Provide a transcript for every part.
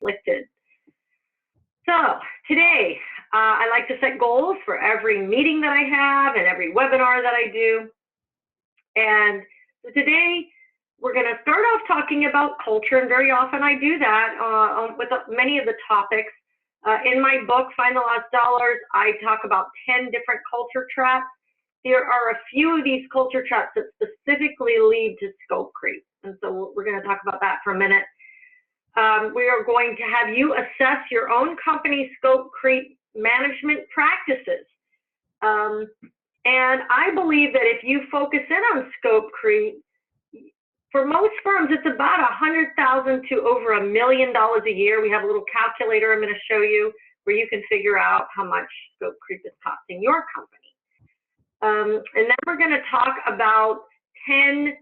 conflicted. So today, I like to set goals for every meeting that I have and every webinar that I do. And so today, we're going to start off talking about culture, and very often I do that with many of the topics. In my book, Find the Lost Dollars, I talk about 10 different culture traps. There are a few of these culture traps that specifically lead to scope creep, and so we're going to talk about that for a minute. We are going to have you assess your own company scope creep management practices. And I believe that if you focus in on scope creep, for most firms, it's about $100,000 to over $1 million a year. We have a little calculator I'm going to show you where you can figure out how much scope creep is costing your company. And then we're going to talk about 10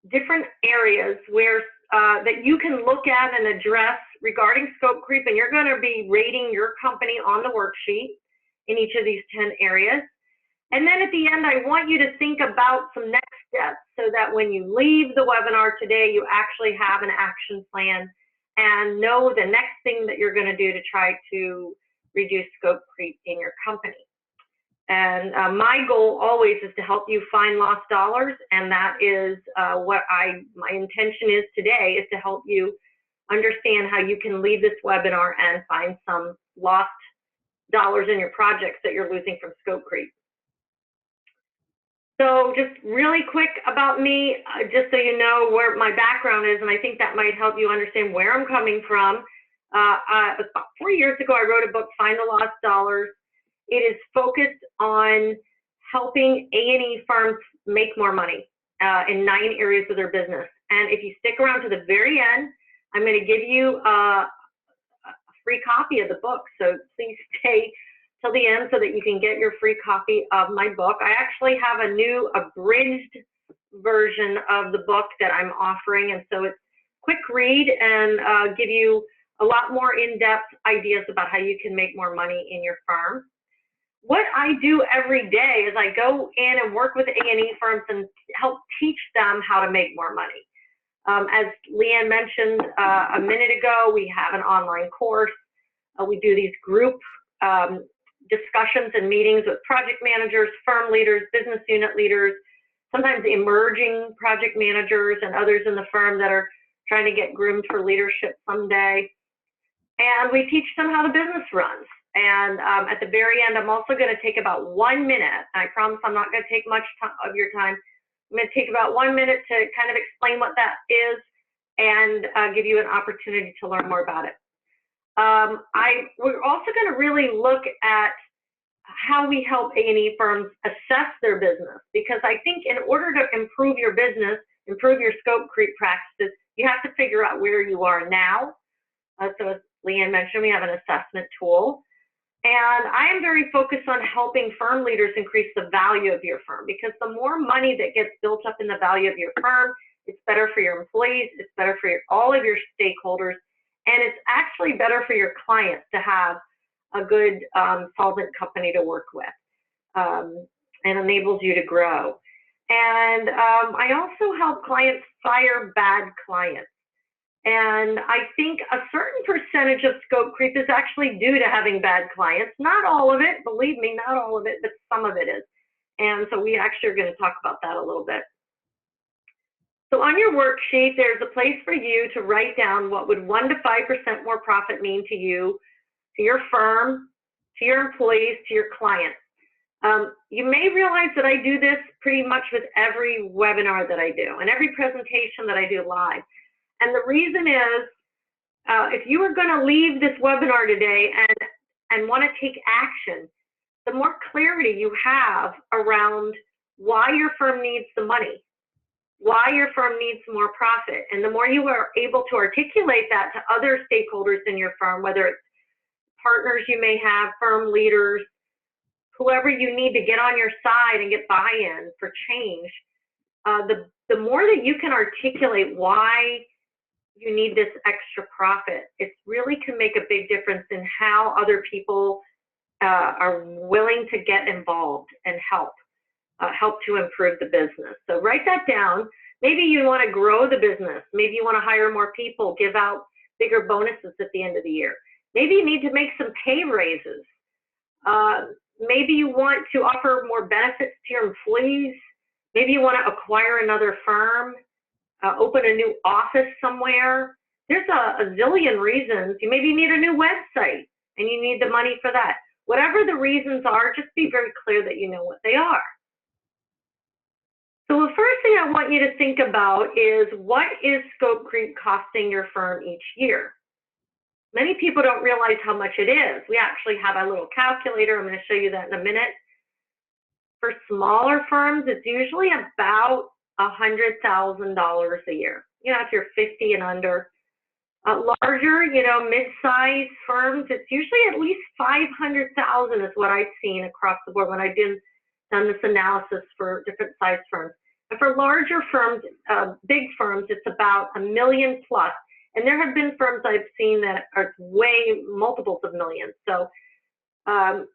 different areas where that you can look at and address regarding scope creep, and you're going to be rating your company on the worksheet in each of these 10 areas. And then at the end, I want you to think about some next steps so that when you leave the webinar today, you actually have an action plan and know the next thing that you're going to do to try to reduce scope creep in your company. And my goal always is to help you find lost dollars, and that is what my intention is today, is to help you understand how you can leave this webinar and find some lost dollars in your projects that you're losing from scope creep. So just really quick about me, just so you know where my background is, and I think that might help you understand where I'm coming from. About 4 years ago, I wrote a book, Find the Lost Dollars. It is focused on helping A&E firms make more money in 9 areas of their business. And if you stick around to the very end, I'm going to give you a free copy of the book. So please stay till the end so that you can get your free copy of my book. I actually have a new abridged version of the book that I'm offering, and so it's quick read and give you a lot more in-depth ideas about how you can make more money in your firm. What I do every day is I go in and work with A&E firms and help teach them how to make more money. As Leanne mentioned a minute ago, we have an online course. We do these group discussions and meetings with project managers, firm leaders, business unit leaders, sometimes emerging project managers and others in the firm that are trying to get groomed for leadership someday. And we teach them how the business runs. And at the very end, I'm also going to take about 1 minute. I promise I'm not going to take much of your time. I'm going to take about 1 minute to kind of explain what that is and give you an opportunity to learn more about it. We're also going to really look at how we help A&E firms assess their business, because I think in order to improve your business, improve your scope creep practices, you have to figure out where you are now. So as Leanne mentioned, we have an assessment tool. And I am very focused on helping firm leaders increase the value of your firm, because the more money that gets built up in the value of your firm, it's better for your employees, it's better for all of your stakeholders, and it's actually better for your clients to have a good, solvent company to work with, and enables you to grow. And I also help clients fire bad clients. And I think a certain percentage of scope creep is actually due to having bad clients. Not all of it, believe me, not all of it, but some of it is. And so we actually are going to talk about that a little bit. So on your worksheet, there's a place for you to write down what would 1 to 5% more profit mean to you, to your firm, to your employees, to your clients. You may realize that I do this pretty much with every webinar that I do and every presentation that I do live. And the reason is, if you are going to leave this webinar today and want to take action, the more clarity you have around why your firm needs the money, why your firm needs more profit, and the more you are able to articulate that to other stakeholders in your firm, whether it's partners you may have, firm leaders, whoever you need to get on your side and get buy-in for change, the more that you can articulate why you need this extra profit, it really can make a big difference in how other people are willing to get involved and help to improve the business. So write that down. Maybe you want to grow the business. Maybe you want to hire more people, give out bigger bonuses at the end of the year. Maybe you need to make some pay raises. Maybe you want to offer more benefits to your employees. Maybe you want to acquire another firm, open a new office somewhere. There's a zillion reasons. Maybe you need a new website and you need the money for that. Whatever the reasons are, just be very clear that you know what they are. So the first thing I want you to think about is, what is scope creep costing your firm each year? Many people don't realize how much it is. We actually have a little calculator. I'm going to show you that in a minute. For smaller firms, it's usually about $100,000 a year. If you're 50 and under. Larger, mid-sized firms, it's usually at least $500,000 is what I've seen across the board when I've done this analysis for different size firms. And for larger firms, big firms, it's about $1 million plus. And there have been firms I've seen that are way multiples of millions. So I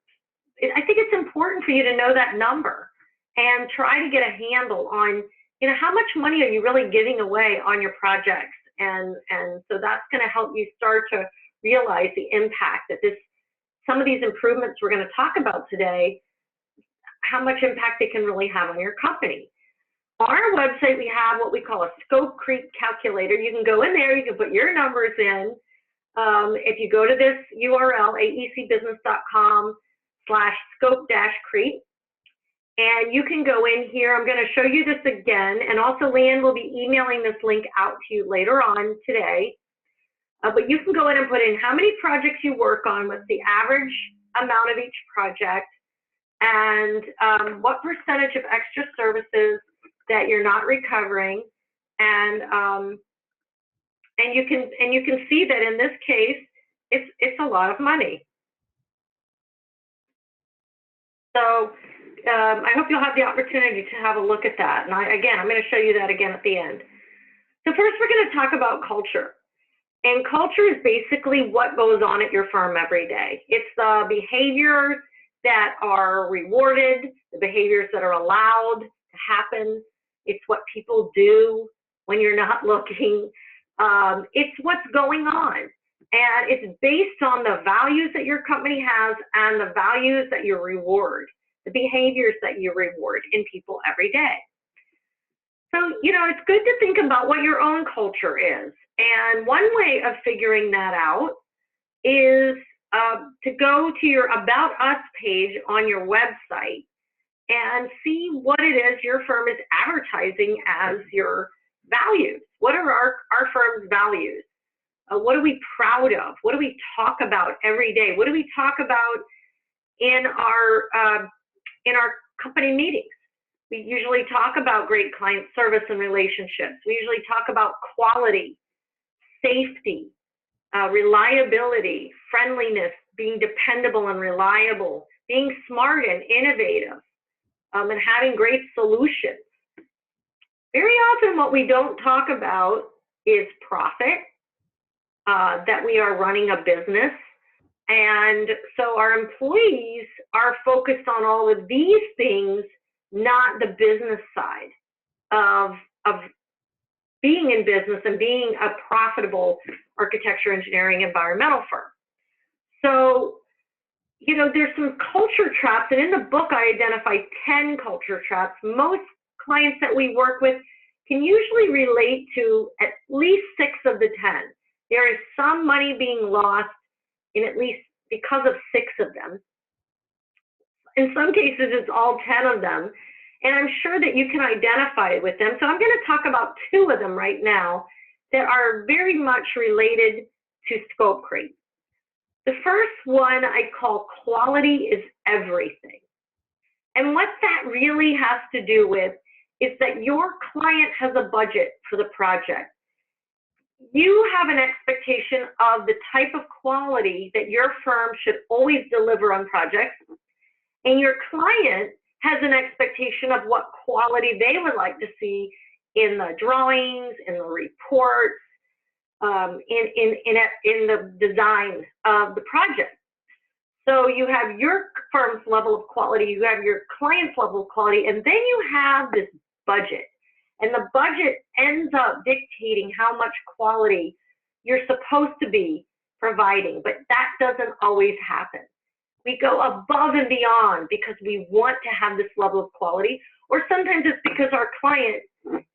think it's important for you to know that number and try to get a handle on, how much money are you really giving away on your projects? And so that's going to help you start to realize the impact that some of these improvements we're going to talk about today, how much impact they can really have on your company. On our website, we have what we call a scope creep calculator. You can go in there, you can put your numbers in. If you go to this URL, aecbusiness.com/scope-creep, and you can go in here. I'm going to show you this again, and also Leanne will be emailing this link out to you later on today. But you can go in and put in how many projects you work on, what's the average amount of each project, and what percentage of extra services that you're not recovering, and you can see that in this case, it's a lot of money. So I hope you'll have the opportunity to have a look at that. And again, I'm going to show you that again at the end. So first, we're going to talk about culture. And culture is basically what goes on at your firm every day. It's the behaviors that are rewarded, the behaviors that are allowed to happen. It's what people do when you're not looking. It's what's going on. And it's based on the values that your company has and the values that you reward, the behaviors that you reward in people every day. So, it's good to think about what your own culture is. And one way of figuring that out is to go to your About Us page on your website and see what it is your firm is advertising as your values. What are our firm's values? What are we proud of? What do we talk about every day? What do we talk about in our company meetings? We usually talk about great client service and relationships. We usually talk about quality, safety, reliability, friendliness, being dependable and reliable, being smart and innovative, and having great solutions. Very often what we don't talk about is profit, that we are running a business. And so our employees are focused on all of these things, not the business side of being in business and being a profitable architecture, engineering, environmental firm. So, there's some culture traps, and in the book I identify 10 culture traps. Most clients that we work with can usually relate to at least 6 of the 10. There is some money being lost in at least because of 6 of them. In some cases, it's all 10 of them, and I'm sure that you can identify with them. So I'm going to talk about 2 of them right now that are very much related to scope creep. The first one I call quality is everything. And what that really has to do with is that your client has a budget for the project. You have an expectation of the type of quality that your firm should always deliver on projects, and your client has an expectation of what quality they would like to see in the drawings, in the reports, in the design of the project. So you have your firm's level of quality, you have your client's level of quality, and then you have this budget. And the budget ends up dictating how much quality you're supposed to be providing, but that doesn't always happen. We go above and beyond because we want to have this level of quality, or sometimes it's because our client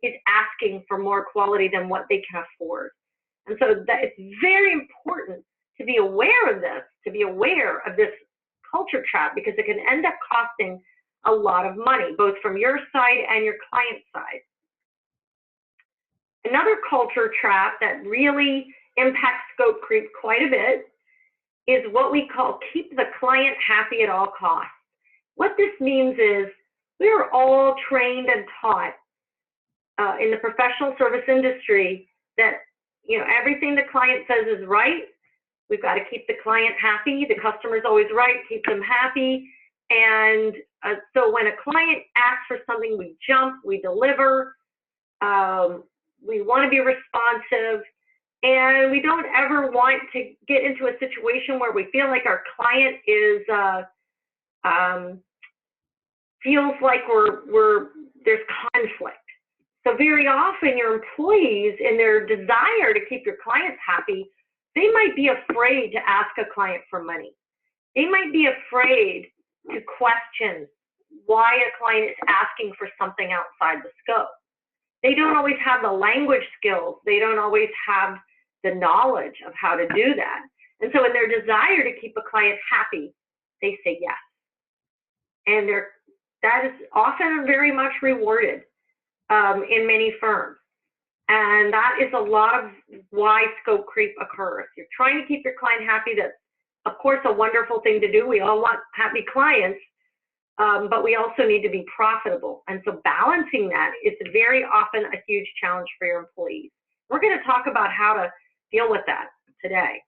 is asking for more quality than what they can afford. And so that it's very important to be aware of this, to be aware of this culture trap, because it can end up costing a lot of money, both from your side and your client side. Another culture trap that really impacts scope creep quite a bit is what we call keep the client happy at all costs. What this means is we are all trained and taught in the professional service industry that everything the client says is right. We've got to keep the client happy. The customer's always right. Keep them happy. And so when a client asks for something, we jump, we deliver. We want to be responsive. And we don't ever want to get into a situation where we feel like our client is feels like there's conflict. So very often your employees, in their desire to keep your clients happy, they might be afraid to ask a client for money. They might be afraid to question why a client is asking for something outside the scope. They don't always have the language skills. They don't always have the knowledge of how to do that. And so in their desire to keep a client happy, they say yes. And that is often very much rewarded in many firms. And that is a lot of why scope creep occurs. You're trying to keep your client happy. That's, of course, a wonderful thing to do. We all want happy clients, but we also need to be profitable. And so balancing that is very often a huge challenge for your employees. We're going to talk about how to deal with that today.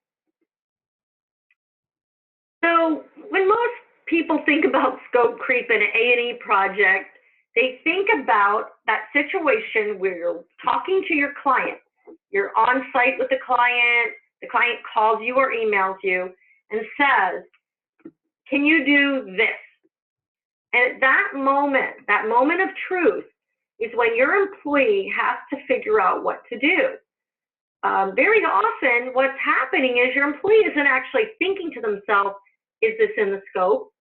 So when most people think about scope creep in an A&E project, they think about that situation where you're talking to your client. You're on site with the client calls you or emails you and says, can you do this? And at that moment of truth is when your employee has to figure out what to do. Very often what's happening is your employee isn't actually thinking to themselves, is this in the scope?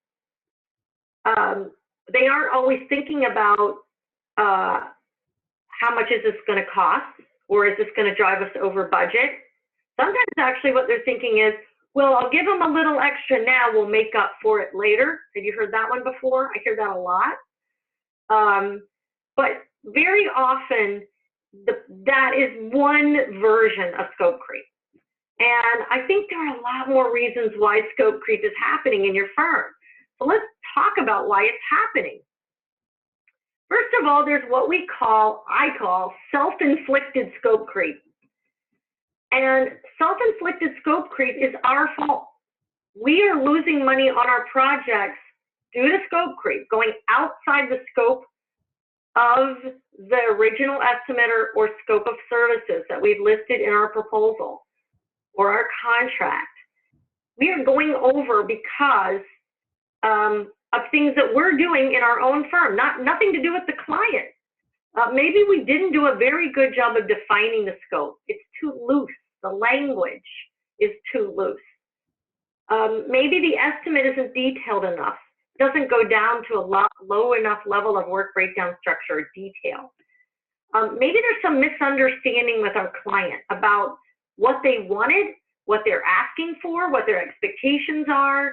They aren't always thinking about how much is this going to cost, or is this going to drive us over budget? Sometimes actually what they're thinking is, well, I'll give them a little extra now, we'll make up for it later. Have you heard that one before? I hear that a lot. But very often, that is one version of scope creep. And I think there are a lot more reasons why scope creep is happening in your firm. So let's talk about why it's happening. First of all, there's what I call self-inflicted scope creep. And self-inflicted scope creep is our fault. We are losing money on our projects due to scope creep, going outside the scope of the original estimate or scope of services that we've listed in our proposal or our contract. We are going over because of things that we're doing in our own firm, nothing to do with the client. Maybe we didn't do a very good job of defining the scope. It's too loose. The language is too loose. Maybe the estimate isn't detailed enough. It doesn't go down to a low enough level of work breakdown structure or detail. Maybe there's some misunderstanding with our client about what they wanted, what they're asking for, what their expectations are.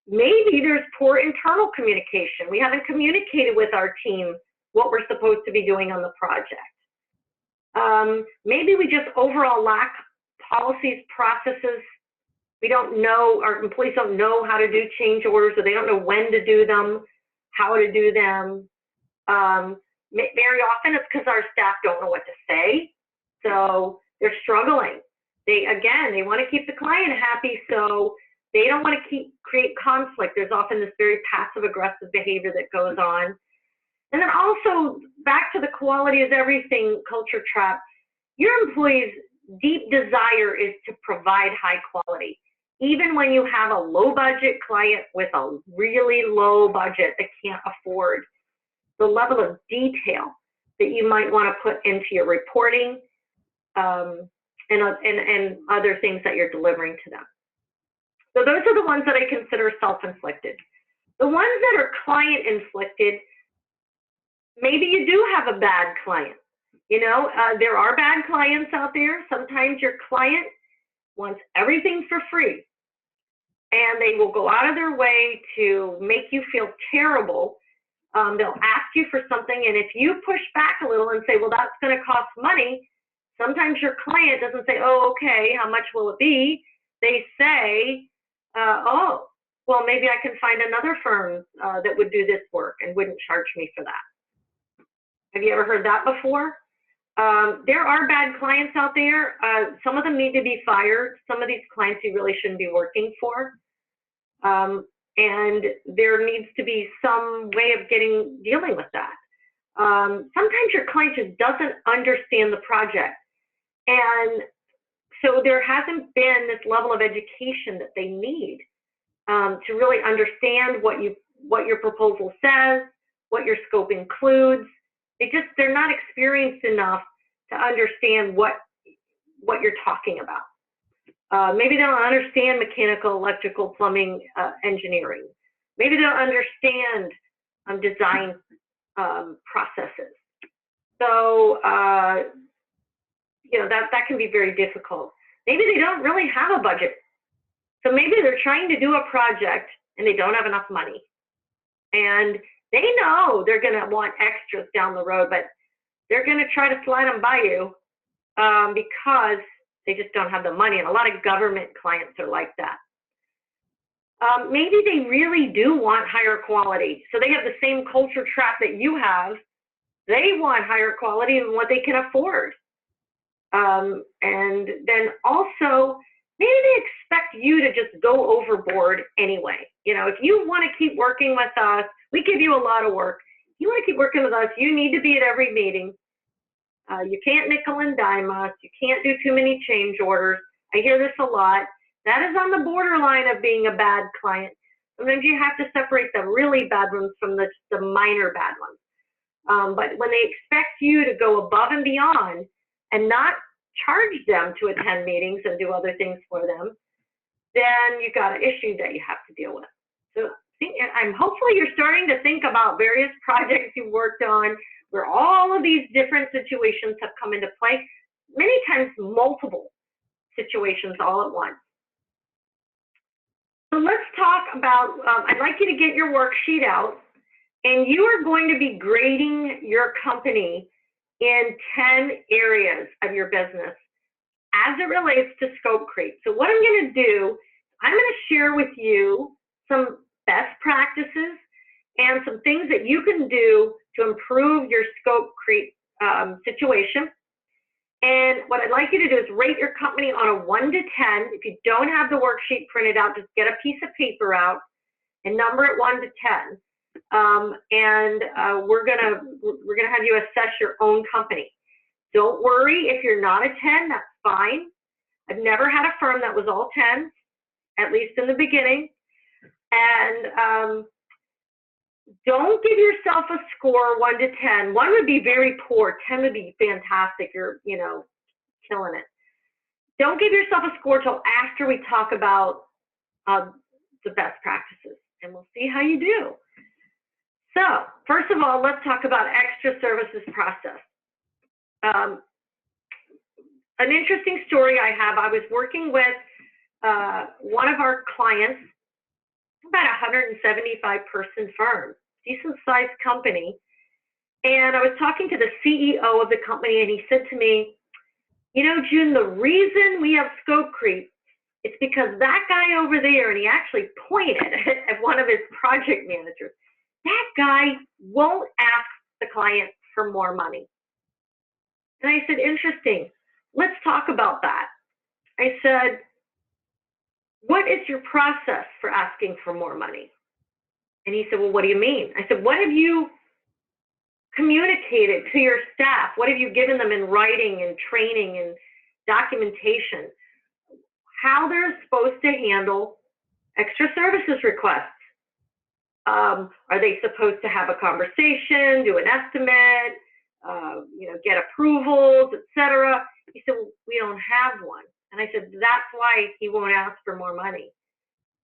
Maybe there's poor internal communication. We haven't communicated with our team what we're supposed to be doing on the project. Maybe we just overall lack policies, processes. We don't know, our employees don't know how to do change orders, or they don't know when to do them, how to do them. Very often it's because our staff don't know what to say, so they're struggling. They want to keep the client happy, so they don't want to create conflict. There's often this very passive-aggressive behavior that goes on. And then also, back to the quality is everything culture trap, your employees' deep desire is to provide high quality. Even when you have a low-budget client with a really low budget that can't afford the level of detail that you might want to put into your reporting, and other things that you're delivering to them. So those are the ones that I consider self-inflicted. The ones that are client-inflicted, maybe you do have a bad client. You know, there are bad clients out there. Sometimes your client wants everything for free, and they will go out of their way to make you feel terrible. They'll ask you for something, and if you push back a little and say, well, that's going to cost money, sometimes your client doesn't say, oh, okay, how much will it be? They say, oh, well, maybe I can find another firm that would do this work and wouldn't charge me for that. Have you ever heard that before? There are bad clients out there. Some of them need to be fired. Some of these clients you really shouldn't be working for. And there needs to be some way of dealing with that. Sometimes your client just doesn't understand the project. And so there hasn't been this level of education that they need to really understand what your proposal says, what your scope includes. They're not experienced enough to understand what you're talking about. Maybe they don't understand mechanical, electrical, plumbing, engineering. Maybe they don't understand design processes. So, you know, that can be very difficult. Maybe they don't really have a budget. So maybe they're trying to do a project and they don't have enough money. And they know they're going to want extras down the road, but they're going to try to slide them by you because they just don't have the money. And a lot of government clients are like that. Maybe they really do want higher quality. So they have the same culture trap that you have. They want higher quality than what they can afford. And then also, maybe they expect you to just go overboard anyway. You know, if you want to keep working with us, we give you a lot of work. If you want to keep working with us, you need to be at every meeting. You can't nickel and dime us. You can't do too many change orders. I hear this a lot. That is on the borderline of being a bad client. Sometimes you have to separate the really bad ones from the minor bad ones. But when they expect you to go above and beyond and not charge them to attend meetings and do other things for them, then you've got an issue that you have to deal with. So hopefully you're starting to think about various projects you've worked on where all of these different situations have come into play, many times multiple situations all at once. So let's talk about, I'd like you to get your worksheet out, and you are going to be grading your company in 10 areas of your business as it relates to scope creep. So what I'm going to do, I'm going to share with you some best practices and some things that you can do to improve your scope creep situation. And what I'd like you to do is rate your company on a 1 to 10. If you don't have the worksheet printed out, just get a piece of paper out and number it 1 to 10. We're gonna have you assess your own company. Don't worry if you're not a 10, that's fine. I've never had a firm that was all 10s, at least in the beginning. And don't give yourself a score 1 to 10. 1 would be very poor, 10 would be fantastic. You're, you know, killing it. Don't give yourself a score till after we talk about the best practices, and we'll see how you do. So, first of all, let's talk about extra services process. An interesting story I have, I was working with one of our clients, about a 175-person firm, decent sized company. And I was talking to the CEO of the company, and he said to me, you know, June, the reason we have scope creep is because that guy over there, and he actually pointed at one of his project managers, that guy won't ask the client for more money. And I said, interesting. Let's talk about that. I said, what is your process for asking for more money? And he said, well, what do you mean? I said, what have you communicated to your staff? What have you given them in writing and training and documentation? How they're supposed to handle extra services requests? Are they supposed to have a conversation, do an estimate, you know, get approvals, etc.? He said, well, we don't have one. And I said, that's why he won't ask for more money.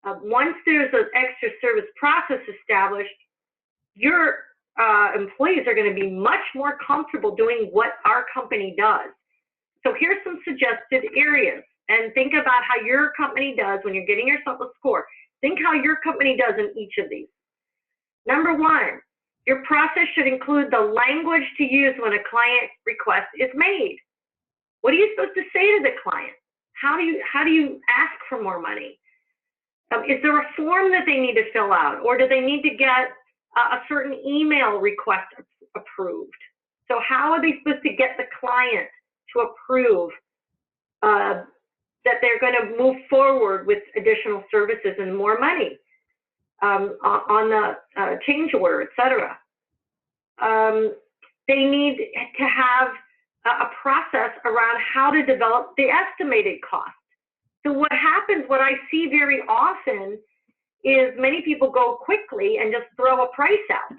Once there's an extra service process established, your employees are going to be much more comfortable doing what our company does. So here's some suggested areas, and think about how your company does when you're getting yourself a score. Think how your company does in each of these. Number one, your process should include the language to use when a client request is made. What are you supposed to say to the client? How do you ask for more money? Is there a form that they need to fill out, or do they need to get a certain email request approved? So how are they supposed to get the client to approve that they're going to move forward with additional services and more money on the change order, et cetera? They need to have a process around how to develop the estimated cost. So what happens, what I see very often, is many people go quickly and just throw a price out.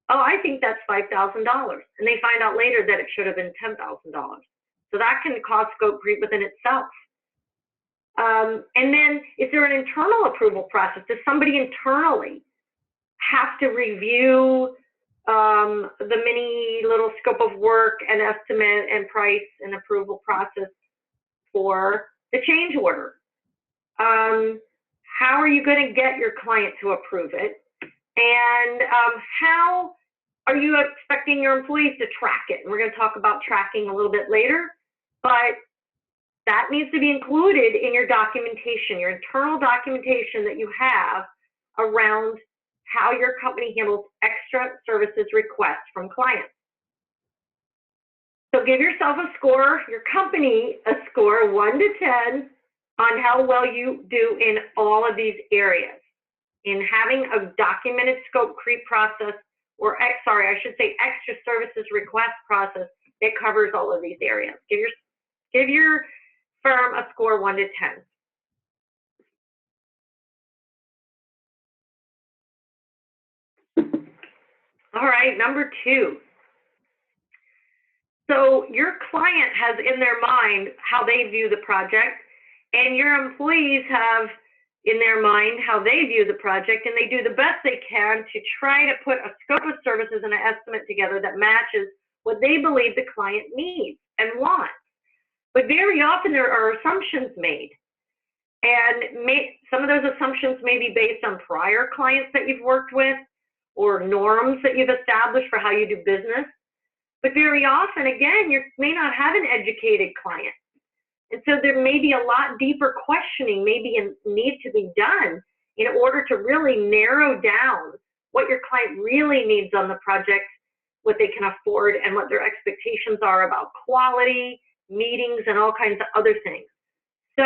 Oh, I think that's $5,000. And they find out later that it should have been $10,000. So that can cause scope creep within itself. And then, is there an internal approval process? Does somebody internally have to review the mini little scope of work and estimate and price and approval process for the change order? How are you going to get your client to approve it? And how are you expecting your employees to track it? And we're going to talk about tracking a little bit later, but that needs to be included in your documentation, your internal documentation that you have around how your company handles extra services requests from clients. So give yourself a score, your company a score 1 to 10 on how well you do in all of these areas, in having a documented scope creep process, or sorry, I should say extra services request process that covers all of these areas. Give your firm a score 1 to 10. All right, number 2. So your client has in their mind how they view the project, and your employees have in their mind how they view the project, and they do the best they can to try to put a scope of services and an estimate together that matches what they believe the client needs and wants. But very often there are assumptions made, and some of those assumptions may be based on prior clients that you've worked with or norms that you've established for how you do business. But very often, again, you may not have an educated client. And so there may be a lot deeper questioning maybe need to be done in order to really narrow down what your client really needs on the project, what they can afford, and what their expectations are about quality, meetings, and all kinds of other things. So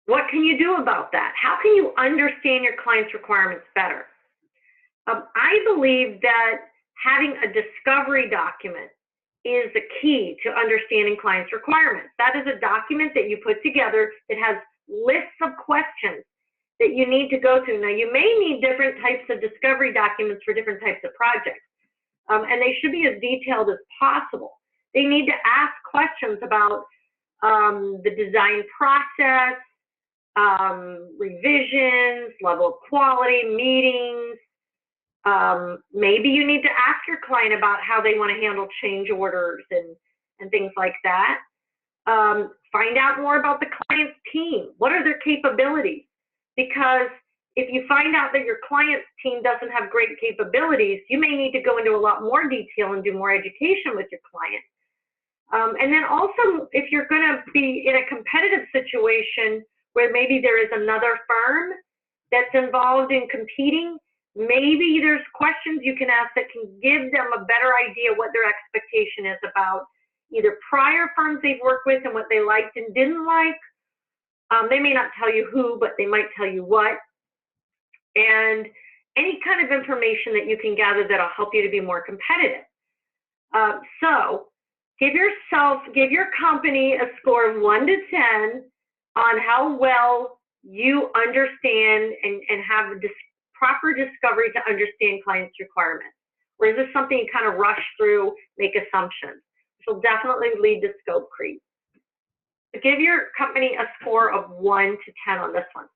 what can you do about that? How can you understand your client's requirements better? I believe that having a discovery document is the key to understanding clients' requirements. That is a document that you put together that has lists of questions that you need to go through. Now, you may need different types of discovery documents for different types of projects, and they should be as detailed as possible. They need to ask questions about the design process, revisions, level of quality, meetings. Maybe you need to ask your client about how they want to handle change orders and things like that. Find out more about the client's team. What are their capabilities? Because if you find out that your client's team doesn't have great capabilities, you may need to go into a lot more detail and do more education with your client. And then also, if you're going to be in a competitive situation where maybe there is another firm that's involved in competing, maybe there's questions you can ask that can give them a better idea what their expectation is about either prior firms they've worked with and what they liked and didn't like. They may not tell you who, but they might tell you what. And any kind of information that you can gather that'll help you to be more competitive. So give your company a score of 1 to 10 on how well you understand and have proper discovery to understand clients' requirements. Or is this something you kind of rush through, make assumptions? will definitely lead to scope creep. So give your company a score of 1 to 10 on this one.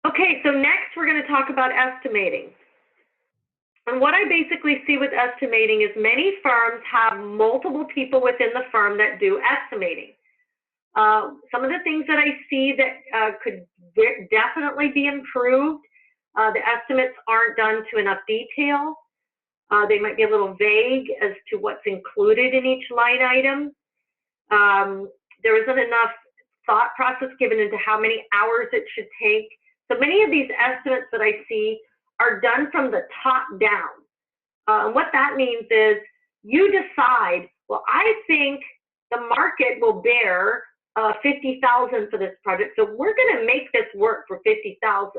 Okay, so next we're going to talk about estimating. And what I basically see with estimating is many firms have multiple people within the firm that do estimating. Some of the things that I see that could definitely be improved, the estimates aren't done to enough detail. They might be a little vague as to what's included in each line item. There isn't enough thought process given into how many hours it should take. So many of these estimates that I see are done from the top down. What that means is you decide, well, I think the market will bear $50,000 for this project, so we're going to make this work for $50,000.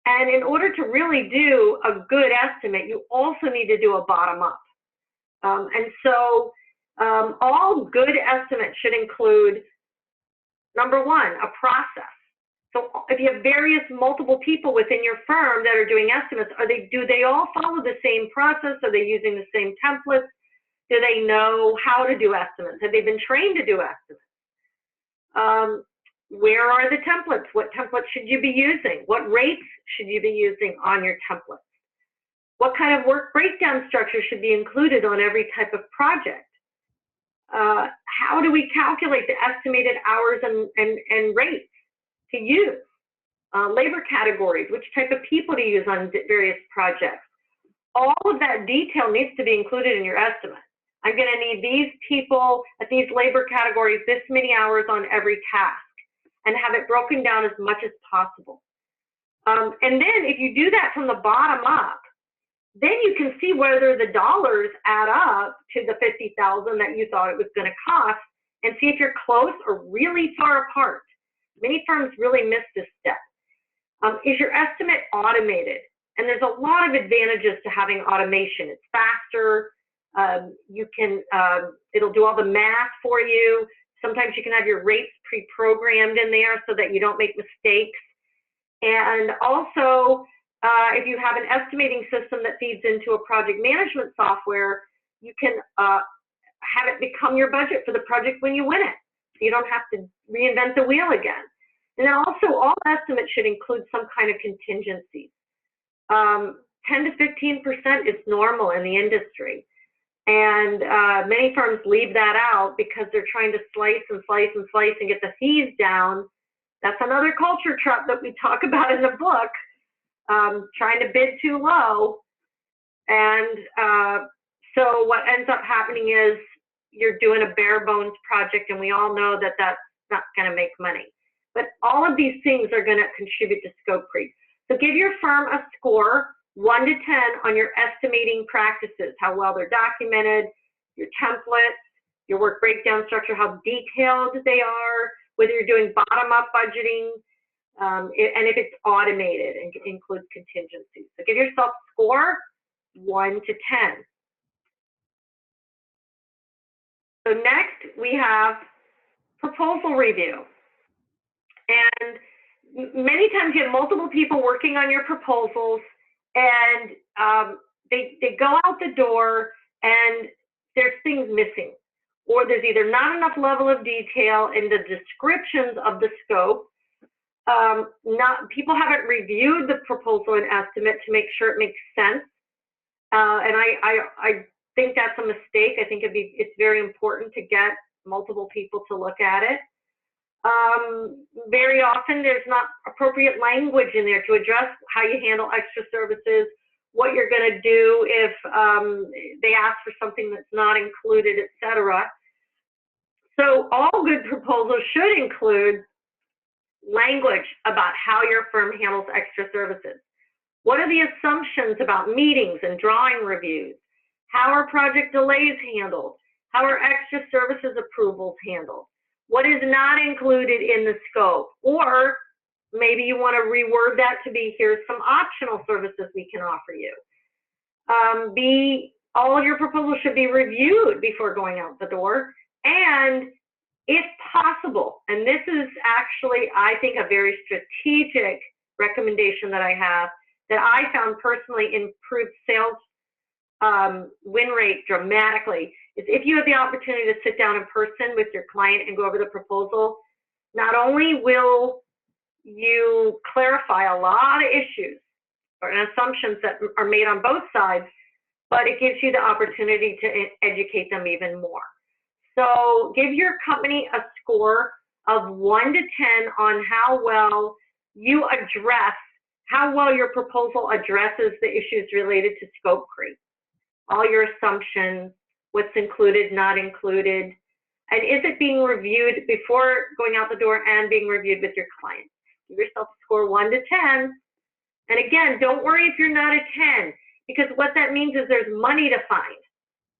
And in order to really do a good estimate, you also need to do a bottom up. And so all good estimates should include, number one, a process. So if you have multiple people within your firm that are doing estimates, do they all follow the same process? Are they using the same templates? Do they know how to do estimates? Have they been trained to do estimates? Where are the templates? What templates should you be using? What rates should you be using on your templates? What kind of work breakdown structure should be included on every type of project? How do we calculate the estimated hours and rates to use? Labor categories, which type of people to use on various projects. All of that detail needs to be included in your estimate. I'm going to need these people at these labor categories, this many hours on every task, and have it broken down as much as possible. And then if you do that from the bottom up, then you can see whether the dollars add up to the $50,000 that you thought it was going to cost, and see if you're close or really far apart. Many firms really miss this step. Is your estimate automated? And there's a lot of advantages to having automation. It's faster. It'll do all the math for you. Sometimes you can have your rates pre-programmed in there so that you don't make mistakes. And also, if you have an estimating system that feeds into a project management software, you can have it become your budget for the project when you win it. So you don't have to reinvent the wheel again. And then also, all estimates should include some kind of contingencies. 10 to 15% is normal in the industry. And many firms leave that out because they're trying to slice and slice and slice and get the fees down. That's another culture trap that we talk about in the book, trying to bid too low. And so what ends up happening is you're doing a bare bones project, and we all know that that's not going to make money. But all of these things are going to contribute to scope creep. So give your firm a score, 1 to 10, on your estimating practices, how well they're documented, your templates, your work breakdown structure, how detailed they are, whether you're doing bottom-up budgeting, and if it's automated and includes contingencies. So give yourself a score, 1 to 10. So next, we have proposal review. And many times you have multiple people working on your proposals, and they go out the door and there's things missing, or there's either not enough level of detail in the descriptions of the scope. People haven't reviewed the proposal and estimate to make sure it makes sense, and I think that's a mistake. I think it's very important to get multiple people to look at it. Very often there's not appropriate language in there to address how you handle extra services, what you're going to do if they ask for something that's not included, etc. So all good proposals should include language about how your firm handles extra services. What are the assumptions about meetings and drawing reviews? How are project delays handled? How are extra services approvals handled? What is not included in the scope? Or maybe you want to reword that to be, here's some optional services we can offer you. All of your proposals should be reviewed before going out the door. And if possible, and this is actually, I think, a very strategic recommendation that I have, that I found personally improved sales win rate dramatically is if you have the opportunity to sit down in person with your client and go over the proposal. Not only will you clarify a lot of issues and assumptions that are made on both sides, but it gives you the opportunity to educate them even more. So give your company a score of 1 to 10 on how well you address, how well your proposal addresses the issues related to scope creep. All your assumptions, what's included, not included, and is it being reviewed before going out the door and being reviewed with your client. Give yourself a score 1 to 10. And again, don't worry if you're not a 10, because what that means is there's money to find.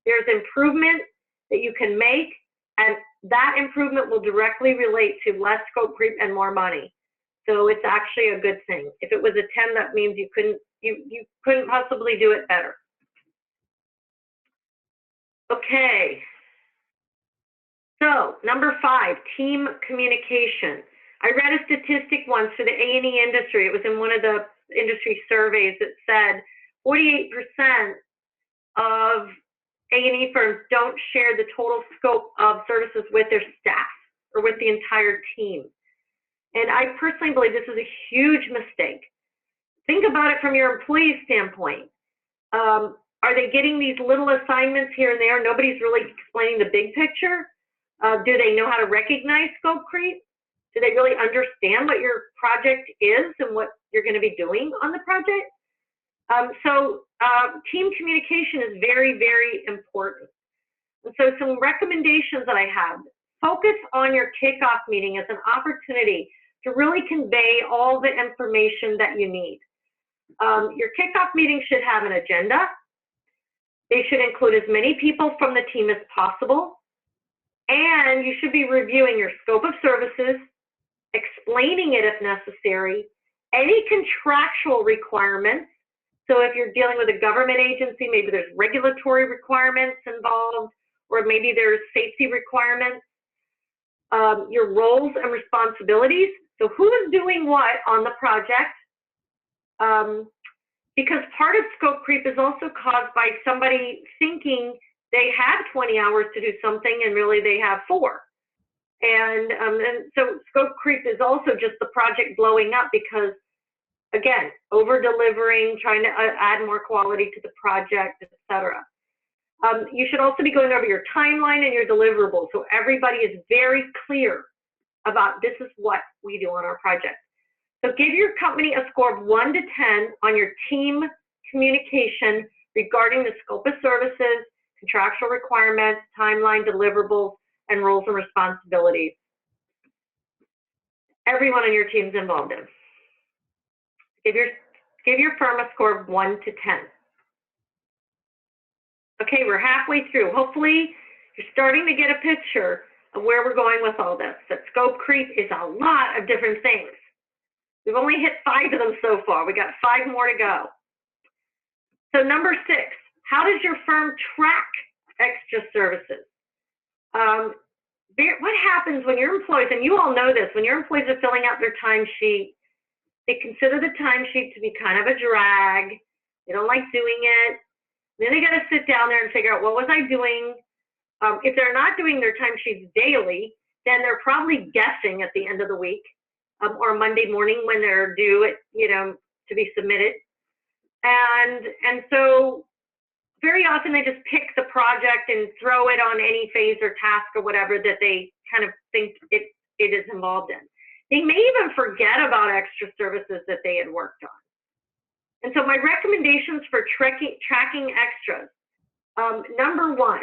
There's improvement that you can make, and that improvement will directly relate to less scope creep and more money. So it's actually a good thing. If it was a 10, that means you couldn't possibly do it better. Okay. So number 5, team communication. I read a statistic once for the A&E industry. It was in one of the industry surveys that said 48% of A&E firms don't share the total scope of services with their staff or with the entire team. And I personally believe this is a huge mistake. Think about it from your employee standpoint. Are they getting these little assignments here and there? Nobody's really explaining the big picture. Do they know how to recognize scope creep? Do they really understand what your project is and what you're going to be doing on the project? Team communication is very, very important. And so some recommendations that I have: focus on your kickoff meeting as an opportunity to really convey all the information that you need. Your kickoff meeting should have an agenda. They should include as many people from the team as possible. And you should be reviewing your scope of services, explaining it if necessary, any contractual requirements. So if you're dealing with a government agency, maybe there's regulatory requirements involved, or maybe there's safety requirements. Your roles and responsibilities. So who is doing what on the project? Because part of scope creep is also caused by somebody thinking they have 20 hours to do something and really they have 4. And so scope creep is also just the project blowing up because, again, over-delivering, trying to add more quality to the project, etc. You should also be going over your timeline and your deliverables so everybody is very clear about this is what we do on our project. So give your company a score of 1 to 10 on your team communication regarding the scope of services, contractual requirements, timeline, deliverables, and roles and responsibilities. Everyone on your team is involved in. Give your firm a score of 1 to 10. Okay, we're halfway through. Hopefully, you're starting to get a picture of where we're going with all this. That scope creep is a lot of different things. We've only hit 5 of them so far. We got 5 more to go. So number 6, how does your firm track extra services? What happens when your employees, and you all know this, when your employees are filling out their timesheet, they consider the timesheet to be kind of a drag. They don't like doing it. Then they got to sit down there and figure out, what was I doing? If they're not doing their timesheets daily, then they're probably guessing at the end of the week or Monday morning when they're due, to be submitted. And so very often they just pick the project and throw it on any phase or task or whatever that they kind of think it is involved in. They may even forget about extra services that they had worked on. And so my recommendations for tracking extras, number 1,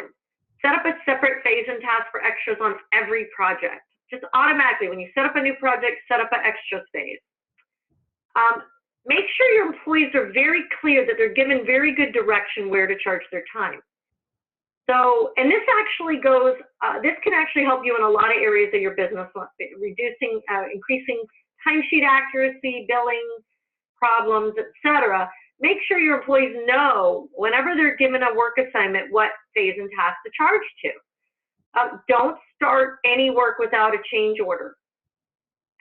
set up a separate phase and task for extras on every project. Just automatically, when you set up a new project, set up an extras phase. Make sure your employees are very clear that they're given very good direction where to charge their time. So, and this actually goes, this can actually help you in a lot of areas of your business, reducing, increasing timesheet accuracy, billing problems, etc. Make sure your employees know whenever they're given a work assignment what phase and task to charge to. Don't start any work without a change order,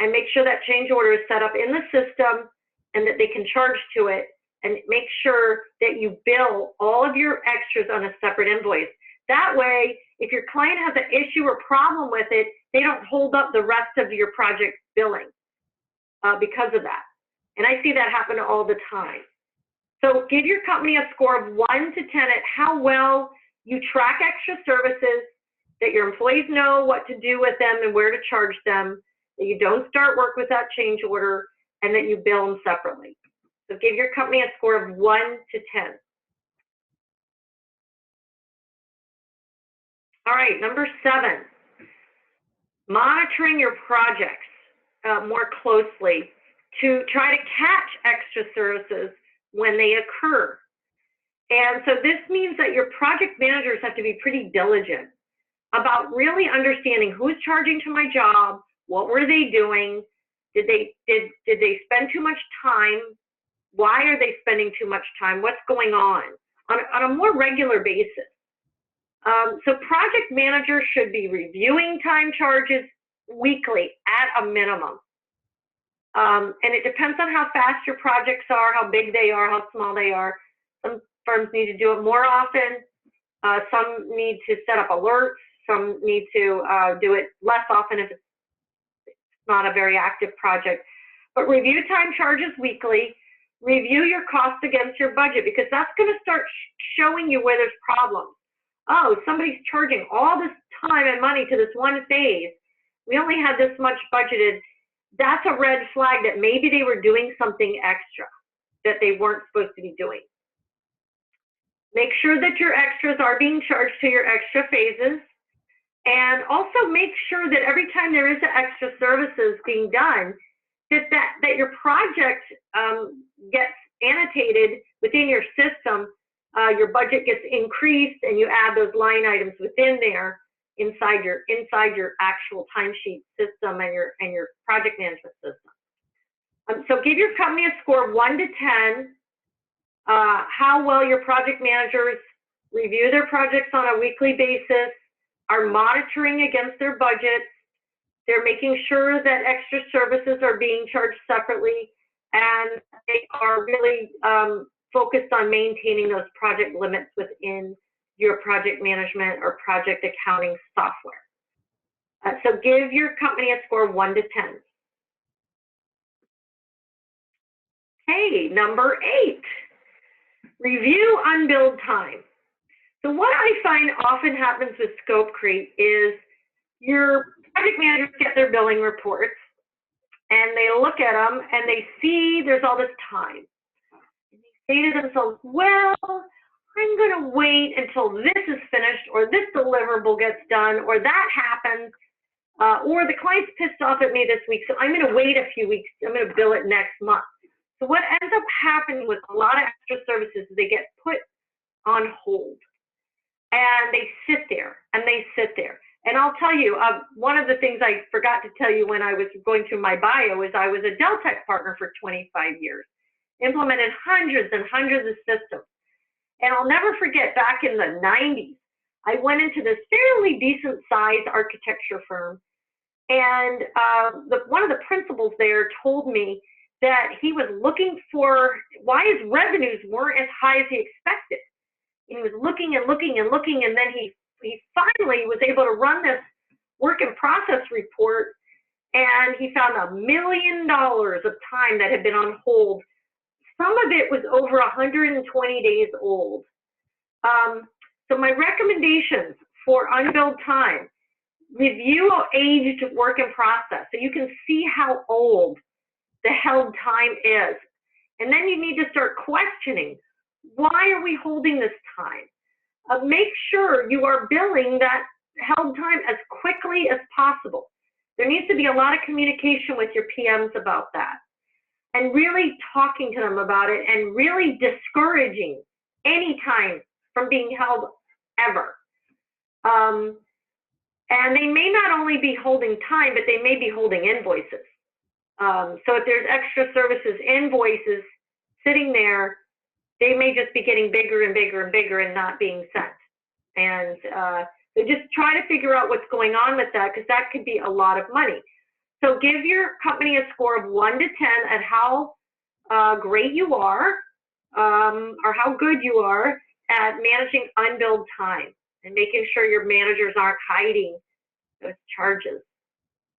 and make sure that change order is set up in the system and that they can charge to it and make sure that you bill all of your extras on a separate invoice. That way, if your client has an issue or problem with it, they don't hold up the rest of your project billing because of that. And I see that happen all the time. So give your company a score of 1 to 10 at how well you track extra services, that your employees know what to do with them and where to charge them, that you don't start work without change order, and that you bill them separately. So give your company a score of 1 to 10. All right, number 7, monitoring your projects more closely to try to catch extra services when they occur. And so this means that your project managers have to be pretty diligent about really understanding who's charging to my job, what were they doing, did they spend too much time, why are they spending too much time, what's going on a more regular basis. So project managers should be reviewing time charges weekly at a minimum. And it depends on how fast your projects are, how big they are, how small they are. Some firms need to do it more often. Some need to set up alerts. Some need to do it less often if it's not a very active project. But review time charges weekly. Review your costs against your budget, because that's going to start showing you where there's problems. Oh, somebody's charging all this time and money to this one phase. We only had this much budgeted. That's a red flag that maybe they were doing something extra that they weren't supposed to be doing. Make sure that your extras are being charged to your extra phases. And also make sure that every time there is an extra services being done, that your project gets annotated within your system, your budget gets increased, and you add those line items within there inside your actual timesheet system and your project management system. So give your company a score of 1 to 10. How well your project managers review their projects on a weekly basis, are monitoring against their budgets, they're making sure that extra services are being charged separately, and they are really focused on maintaining those project limits within your project management or project accounting software. So give your company a score of 1 to 10. Okay, number 8, review unbilled time. So what I find often happens with scope creep is your project managers get their billing reports and they look at them and they see there's all this time. And they say to themselves, well, I'm going to wait until this is finished, or this deliverable gets done, or that happens, or the client's pissed off at me this week, so I'm going to wait a few weeks. I'm going to bill it next month. So what ends up happening with a lot of extra services is they get put on hold. And they sit there, and they sit there. And I'll tell you, one of the things I forgot to tell you when I was going through my bio is I was a Dell Tech partner for 25 years, implemented hundreds and hundreds of systems. And I'll never forget, back in the 90s, I went into this fairly decent-sized architecture firm, and one of the principals there told me that he was looking for why his revenues weren't as high as he expected. And he was looking and looking and looking, and then he finally was able to run this work in process report, and he found $1 million of time that had been on hold. Some of it was over 120 days old. So my recommendations for unbilled time: review aged work in process so you can see how old the held time is. And then you need to start questioning, why are we holding this time? Make sure you are billing that held time as quickly as possible. There needs to be a lot of communication with your PMs about that, and really talking to them about it, and really discouraging any time from being held ever. And they may not only be holding time, but they may be holding invoices. So if there's extra services invoices sitting there, they may just be getting bigger and bigger and bigger and not being sent. And so just try to figure out what's going on with that, because that could be a lot of money. So give your company a score of 1 to 10 at how great you are or how good you are at managing unbilled time and making sure your managers aren't hiding those charges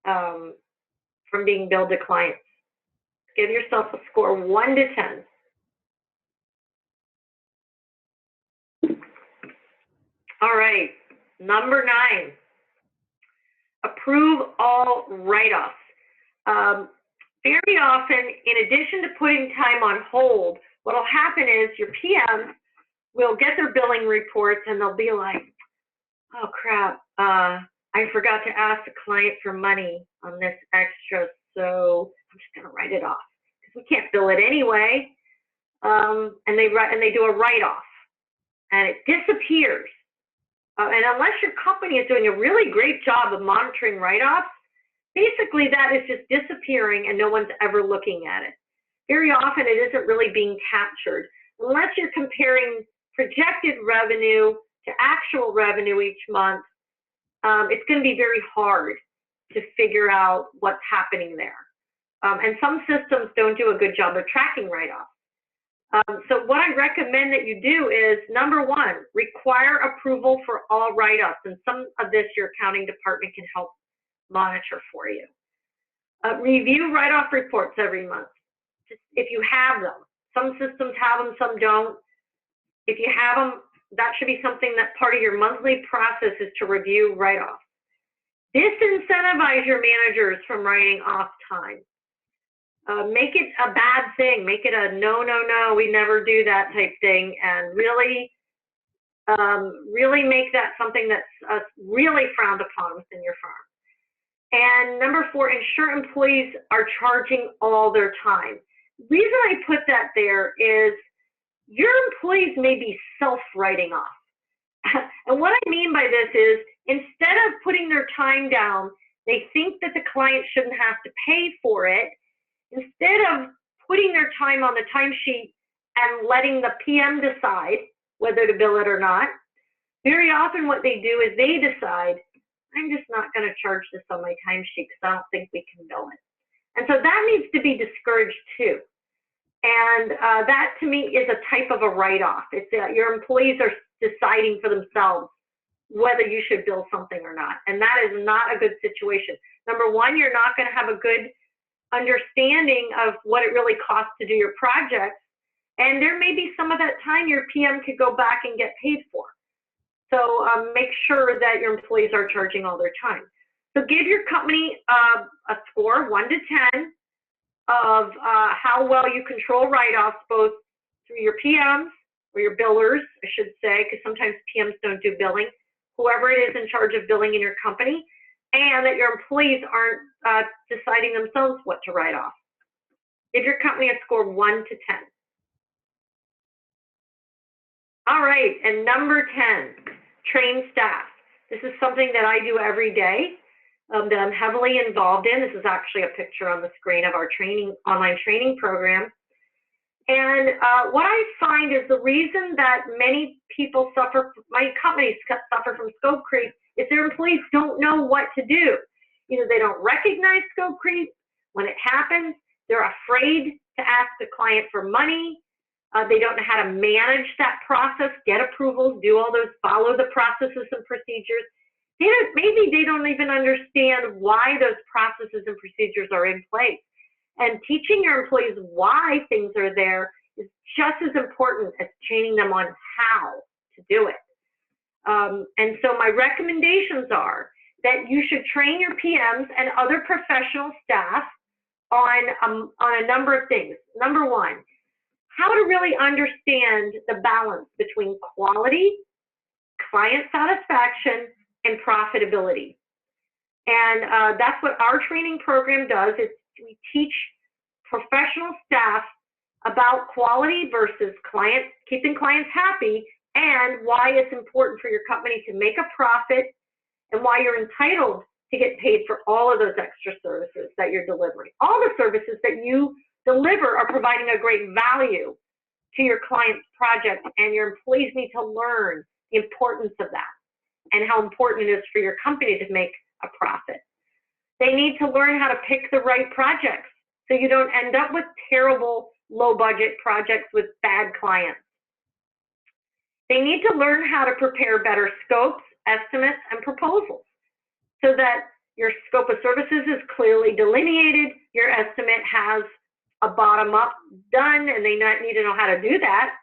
from being billed to clients. Give yourself a score 1 to 10. All right, number 9, approve all write-offs. Very often, in addition to putting time on hold, what will happen is your PM will get their billing reports and they'll be like, oh crap, I forgot to ask the client for money on this extra, so I'm just gonna write it off because we can't bill it anyway. And they do a write-off and it disappears. And unless your company is doing a really great job of monitoring write-offs, basically that is just disappearing and no one's ever looking at it. Very often it isn't really being captured. Unless you're comparing projected revenue to actual revenue each month, it's going to be very hard to figure out what's happening there. And some systems don't do a good job of tracking write-offs. So what I recommend that you do is, number 1, require approval for all write-offs. And some of this your accounting department can help monitor for you. Review write-off reports every month, just if you have them. Some systems have them, some don't. If you have them, that should be something that part of your monthly process is to review write-offs. Disincentivize your managers from writing off time. Make it a bad thing. Make it a no, no, no, we never do that type thing, and really make that something that's really frowned upon within your firm. And number 4, ensure employees are charging all their time. The reason I put that there is your employees may be self-writing off. And what I mean by this is, instead of putting their time down, they think that the client shouldn't have to pay for it. Instead of putting their time on the timesheet and letting the PM decide whether to bill it or not, very often what they do is they decide, I'm just not going to charge this on my timesheet because I don't think we can bill it. And so that needs to be discouraged too. And that to me is a type of a write-off. It's your employees are deciding for themselves whether you should bill something or not. And that is not a good situation. Number 1, you're not going to have a good understanding of what it really costs to do your projects. And there may be some of that time your PM could go back and get paid for. So make sure that your employees are charging all their time. So give your company a score, 1 to 10, of how well you control write-offs, both through your PMs or your billers, I should say, because sometimes PMs don't do billing, whoever it is in charge of billing in your company, and that your employees aren't deciding themselves what to write off. Give your company a score 1 to 10. All right, and number 10, train staff. This is something that I do every day, that I'm heavily involved in. This is actually a picture on the screen of our online training program. And what I find is the reason that many people my companies suffer from scope creep is their employees don't know what to do. Either they don't recognize scope creep. When it happens, they're afraid to ask the client for money. They don't know how to manage that process, get approvals, do all those, follow the processes and procedures. Maybe they don't even understand why those processes and procedures are in place. And teaching your employees why things are there is just as important as training them on how to do it. And so my recommendations are that you should train your PMs and other professional staff on a number of things. Number 1, how to really understand the balance between quality, client satisfaction, and profitability. And that's what our training program does. We teach professional staff about quality versus keeping clients happy, and why it's important for your company to make a profit, and why you're entitled to get paid for all of those extra services that you're delivering. All the services that you deliver are providing a great value to your client's project, and your employees need to learn the importance of that and how important it is for your company to make a profit. They need to learn how to pick the right projects so you don't end up with terrible low budget projects with bad clients. They need to learn how to prepare better scopes, estimates, and proposals so that your scope of services is clearly delineated, your estimate has a bottom-up done, and they need to know how to do that,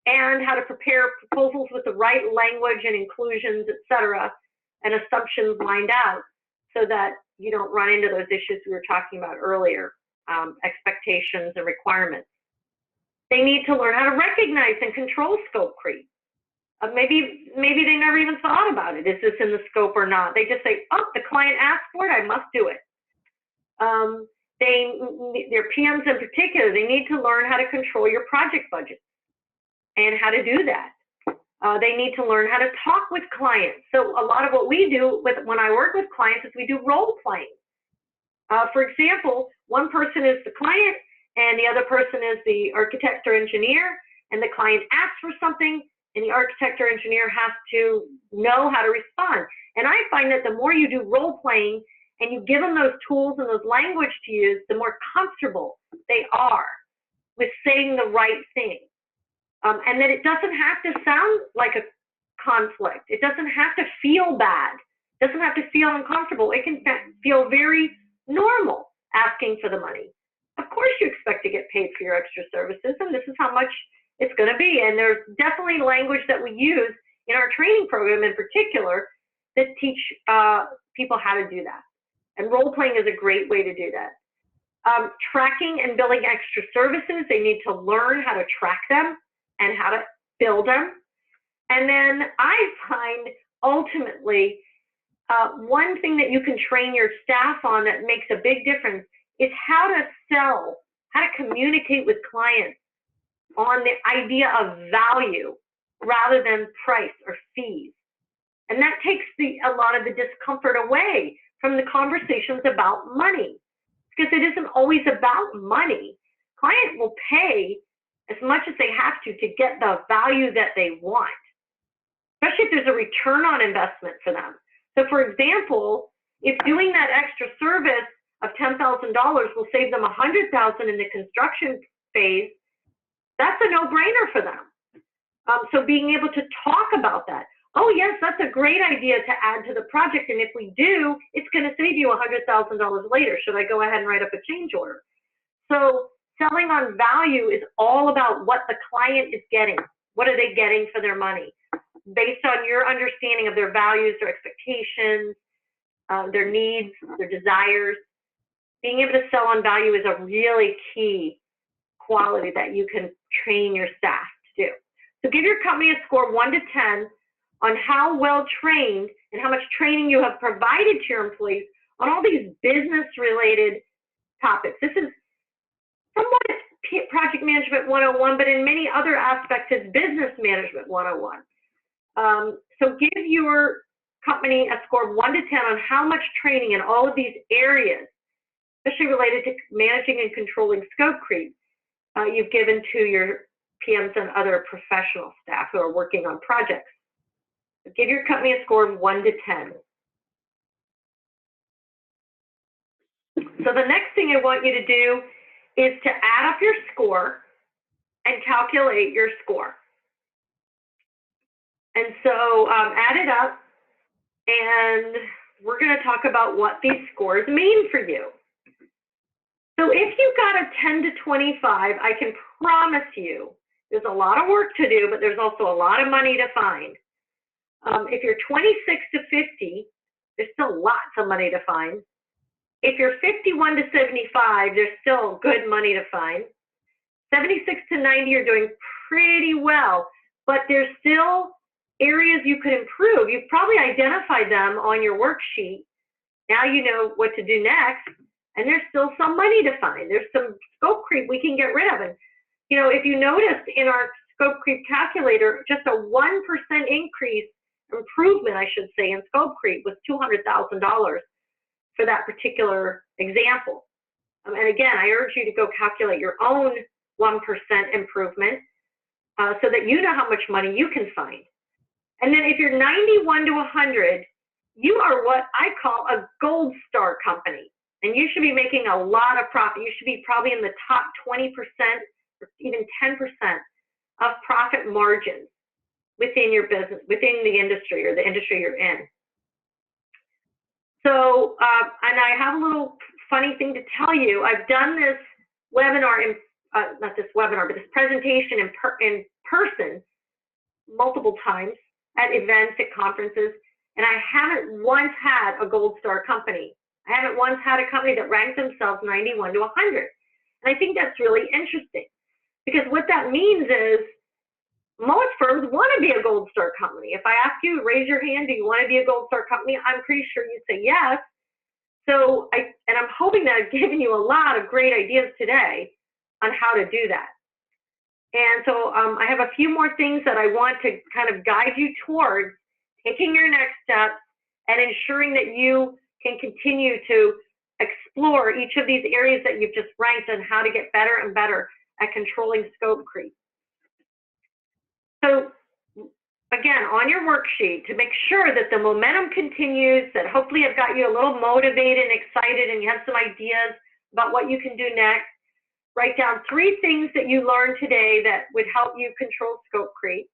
and how to prepare proposals with the right language and inclusions, et cetera, and assumptions lined out so that you don't run into those issues we were talking about earlier, expectations and requirements. They need to learn how to recognize and control scope creep. Maybe they never even thought about it. Is this in the scope or not? They just say, oh, the client asked for it, I must do it. Their PMs in particular, they need to learn how to control your project budget and how to do that. They need to learn how to talk with clients. So a lot of what we do when I work with clients is we do role playing. For example, one person is the client and the other person is the architect or engineer, and the client asks for something and the architect or engineer has to know how to respond. And I find that the more you do role playing and you give them those tools and those language to use, the more comfortable they are with saying the right thing. And that it doesn't have to sound like a conflict. It doesn't have to feel bad. It doesn't have to feel uncomfortable. It can feel very normal asking for the money. Of course you expect to get paid for your extra services, and this is how much it's going to be. And there's definitely language that we use in our training program in particular that teach people how to do that. And role-playing is a great way to do that. Tracking and billing extra services, they need to learn how to track them and how to build them. And then I find ultimately one thing that you can train your staff on that makes a big difference is how to sell, how to communicate with clients on the idea of value rather than price or fees. And that takes a lot of the discomfort away from the conversations about money, because it isn't always about money. Client will pay as much as they have to get the value that they want, especially if there's a return on investment for them. So for example, if doing that extra service of $10,000 will save them $100,000 in the construction phase, that's a no-brainer for them. So being able to talk about that. Oh yes, that's a great idea to add to the project, and if we do, it's going to save you $100,000 later. Should I go ahead and write up a change order? So selling on value is all about what the client is getting. What are they getting for their money? Based on your understanding of their values, their expectations, their needs, their desires. Being able to sell on value is a really key quality that you can train your staff to do. So give your company a score 1 to 10 on how well trained and how much training you have provided to your employees on all these business-related topics. This is somewhat Project Management 101, but in many other aspects, it's Business Management 101. So give your company a score of 1 to 10 on how much training in all of these areas, especially related to managing and controlling scope creep, you've given to your PMs and other professional staff who are working on projects. So give your company a score of 1 to 10. So the next thing I want you to do is to add up your score and calculate your score. And so add it up, and we're going to talk about what these scores mean for you. So if you got a 10 to 25, I can promise you there's a lot of work to do, but there's also a lot of money to find. If you're 26 to 50, there's still lots of money to find. If you're 51 to 75, there's still good money to find. 76 to 90, you're doing pretty well, but there's still areas you could improve. You've probably identified them on your worksheet. Now you know what to do next, and there's still some money to find. There's some scope creep we can get rid of. And you know, if you noticed in our scope creep calculator, just a 1% increase, improvement, I should say, in scope creep was $200,000 for that particular example. And again, I urge you to go calculate your own 1% improvement so that you know how much money you can find. And then if you're 91 to 100, you are what I call a gold star company. And you should be making a lot of profit. You should be probably in the top 20% even 10% of profit margins within your business, within the industry or the industry you're in. So, and I have a little funny thing to tell you. I've done this webinar, not this webinar, but this presentation in person multiple times at events, at conferences, and I haven't once had a gold star company. I haven't once had a company that ranked themselves 91 to 100. And I think that's really interesting, because what that means is most firms want to be a gold star company. If I ask you, raise your hand, do you want to be a gold star company? I'm pretty sure you'd say yes. So, I'm hoping that I've given you a lot of great ideas today on how to do that. And so I have a few more things that I want to kind of guide you towards taking your next steps and ensuring that you can continue to explore each of these areas that you've just ranked and how to get better and better at controlling scope creep. So again, on your worksheet, to make sure that the momentum continues, that hopefully I've got you a little motivated and excited and you have some ideas about what you can do next, write down 3 things that you learned today that would help you control scope creep.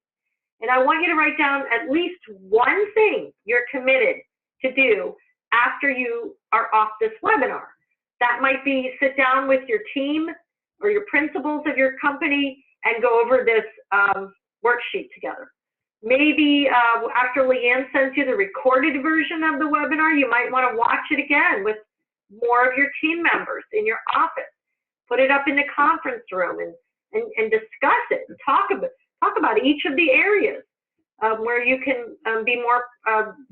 And I want you to write down at least one thing you're committed to do after you are off this webinar. That might be sit down with your team or your principals of your company and go over this worksheet together. Maybe after Leanne sends you the recorded version of the webinar, you might want to watch it again with more of your team members in your office. Put it up in the conference room and discuss it and talk about each of the areas where you can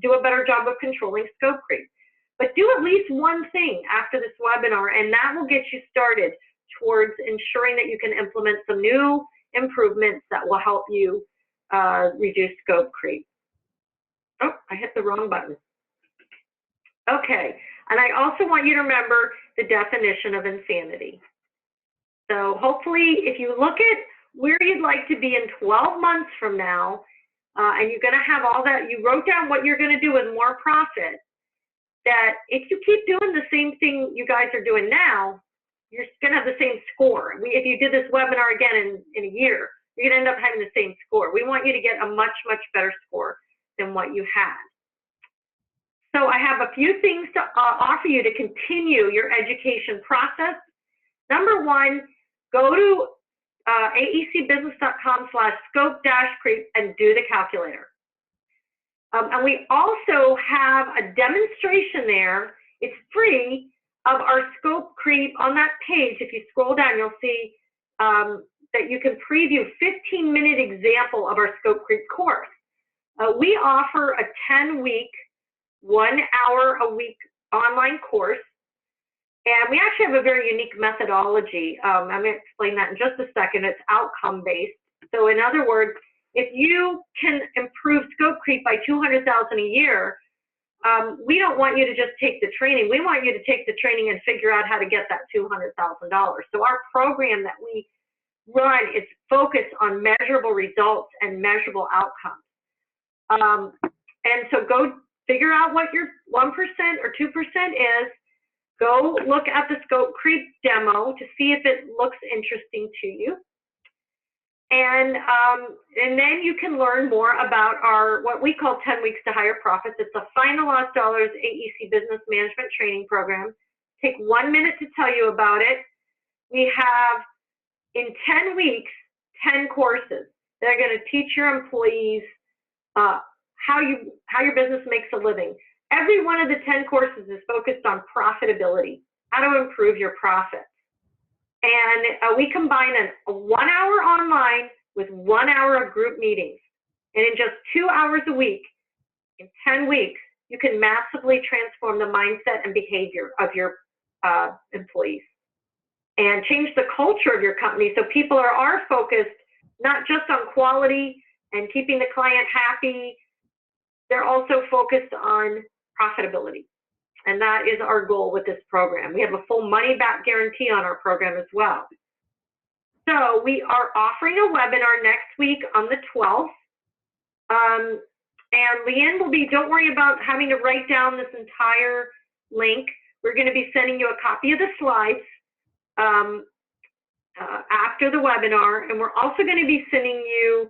do a better job of controlling scope creep. But do at least one thing after this webinar, and that will get you started towards ensuring that you can implement some new improvements that will help you reduce scope creep. Oh, I hit the wrong button. Okay, and I also want you to remember the definition of insanity. So hopefully, if you look at where you'd like to be in 12 months from now, and you're going to have all that, you wrote down what you're going to do with more profit, that if you keep doing the same thing you guys are doing now, you're going to have the same score. If you did this webinar again in a year, you're going to end up having the same score. We want you to get a much, much better score than what you had. So I have a few things to offer you to continue your education process. Number 1, go to aecbusiness.com/scope-creep and do the calculator. And we also have a demonstration there. It's free, of our scope creep. On that page, if you scroll down, you'll see that you can preview a 15-minute example of our scope creep course. We offer a 10-week, 1-hour-a-week online course. And we actually have a very unique methodology. I'm going to explain that in just a second. It's outcome-based. So in other words, if you can improve scope creep by $200,000 a year, we don't want you to just take the training. We want you to take the training and figure out how to get that $200,000. So our program that we run is focused on measurable results and measurable outcomes. And so go figure out what your 1% or 2% is. Go look at the scope creep demo to see if it looks interesting to you. And then you can learn more about our, what we call 10 Weeks to Higher Profits. It's a Find the Lost Dollars AEC Business Management Training Program. Take 1 minute to tell you about it. We have, in 10 weeks, 10 courses that are going to teach your employees how your business makes a living. Every one of the 10 courses is focused on profitability, how to improve your profits. And we combine a 1 hour online with 1 hour of group meetings. And in just 2 hours a week, in 10 weeks, you can massively transform the mindset and behavior of your employees and change the culture of your company so people are focused not just on quality and keeping the client happy, they're also focused on profitability. And that is our goal with this program. We have a full money-back guarantee on our program as well. So we are offering a webinar next week on the 12th. And Leanne will be, don't worry about having to write down this entire link. We're going to be sending you a copy of the slides. after the webinar, and we're also going to be sending you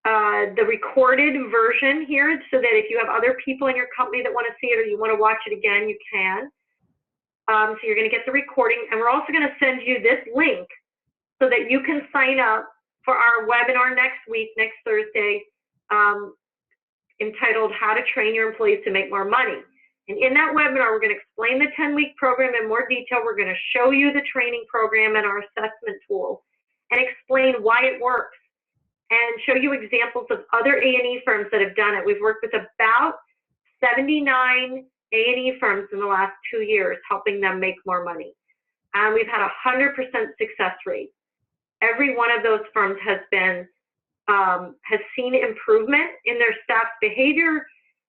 the recorded version here, so that if you have other people in your company that want to see it or you want to watch it again, you can. So you're going to get the recording, and we're also going to send you this link so that you can sign up for our webinar next week, next Thursday, entitled How to Train Your Employees to Make More Money. And in that webinar, we're going to explain the 10-week program in more detail. We're going to show you the training program and our assessment tool and explain why it works and show you examples of other A&E firms that have done it. We've worked with about 79 A&E firms in the last 2 years, helping them make more money. And we've had a 100% success rate. Every one of those firms has seen improvement in their staff's behavior.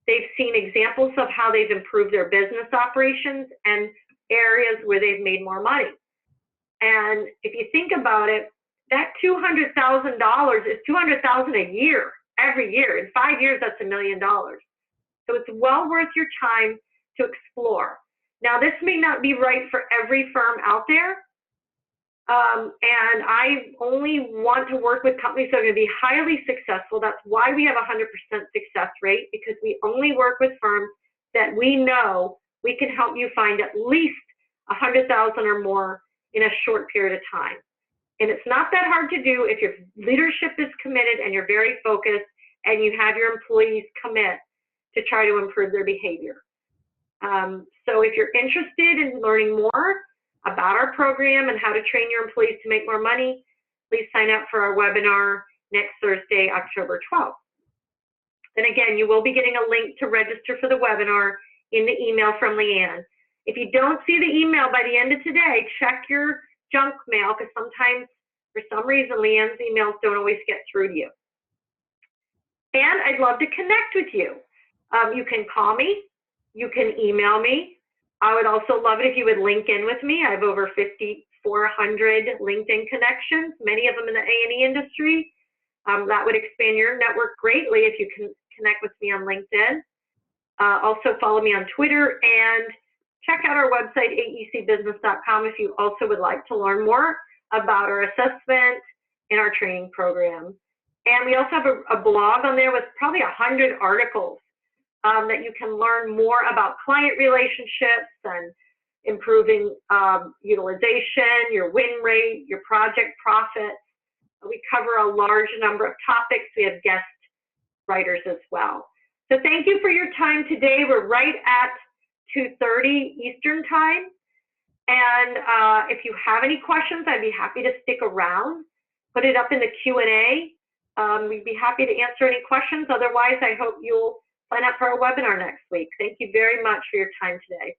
They've seen examples of how they've improved their business operations and areas where they've made more money. And if you think about it, that $200,000 is $200,000 a year, every year. In 5 years, that's $1 million. So it's well worth your time to explore. Now, this may not be right for every firm out there. And I only want to work with companies that are going to be highly successful. That's why we have a 100% success rate, because we only work with firms that we know we can help you find at least $100,000 or more in a short period of time. And it's not that hard to do if your leadership is committed and you're very focused and you have your employees commit to try to improve their behavior. So if you're interested in learning more about our program and how to train your employees to make more money, please sign up for our webinar next Thursday, October 12th. And again, you will be getting a link to register for the webinar in the email from Leanne. If you don't see the email by the end of today, check your junk mail, because sometimes, for some reason, Leanne's emails don't always get through to you. And I'd love to connect with you. You can call me. You can email me. I would also love it if you would link in with me. I have over 5,400 LinkedIn connections, many of them in the A&E industry. That would expand your network greatly if you can connect with me on LinkedIn. Also follow me on Twitter, and check out our website, aecbusiness.com, if you also would like to learn more about our assessment and our training program. And we also have a blog on there with probably 100 articles that you can learn more about client relationships and improving utilization, your win rate, your project profit. We cover a large number of topics. We have guest writers as well. So thank you for your time today. We're right at 2:30 Eastern time. And if you have any questions, I'd be happy to stick around. Put it up in the Q&A. We'd be happy to answer any questions. Otherwise, I hope you'll sign up for our webinar next week. Thank you very much for your time today.